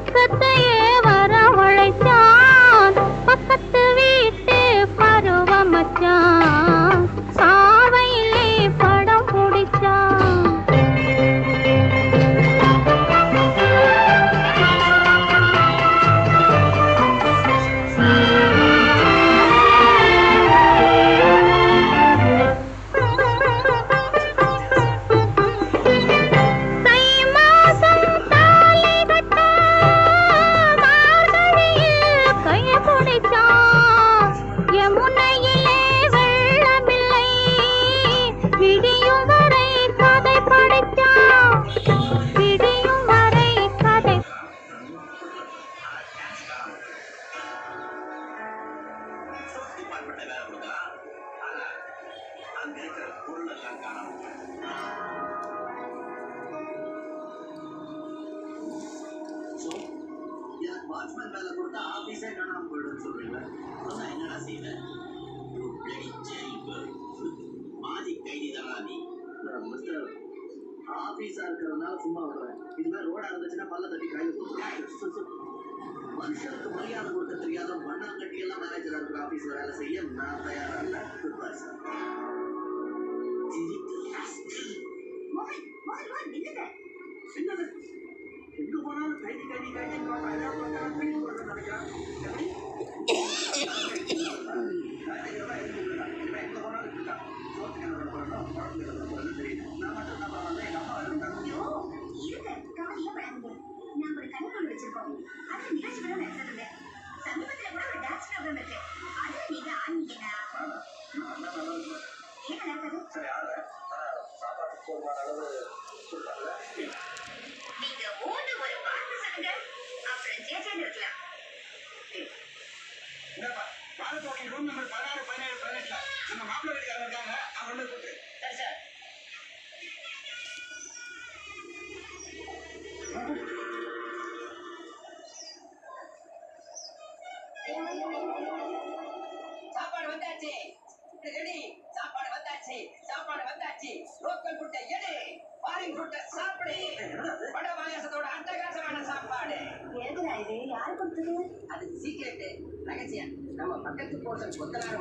பக்கத்தையே வரவழைச்சான். பக்கத்து வீட்டு பருவ மச்சான் சாவையிலே படம் பிடிச்சான். வாட்ச்மேன் வேலை கொடுத்தா ஆபீஸே காணாம போயிடும் சொல்றீங்களா? சொன்னா என்னடா செய்வேன்? மாஜி கைதி தானா நீ? மிஸ்டர், ஆபீஸா இருக்கிறதுனால சும்மா விடுறேன். இதுமாதிரி ரோடா இருந்துச்சுன்னா பல்ல தட்டி கைது போட்டு மனுஷனுக்கு மரியாதை கொடுக்க தெரியாத மண்ணாங்கட்டி எல்லாம் மேனேஜர் இருக்கிற ஆபீஸ்ல வேலை செய்ய நான் தயாரா இல்ல. என்னது எங்க போனாலும் கைதி கைதி கைதி நினைக்கிறேன். ரூம் நம்பர் 16, 17, 18 நம்ம மாப்பிள்ளை வீட்டுக்காரங்க இருக்காங்க. அவங்க கூட்டு சரி சார். சாப்பாடு வந்தாச்சு. ரெடி. சாப்பாடு வந்தாச்சு. சாப்பாடு வந்தாச்சு. லோக்கல் ஃபுட்டை எடு. ஃபாரின் ஃபுட்டை சாப்பிடு. வட பாயாசத்தோட அட்டகாசமான சாப்பாடு. ஏதுடா இது? யார் கொடுத்தது? அது சீக்ரெட், ரகசியம். நம்ம பக்கத்து போர்ஷன் கொத்தனார்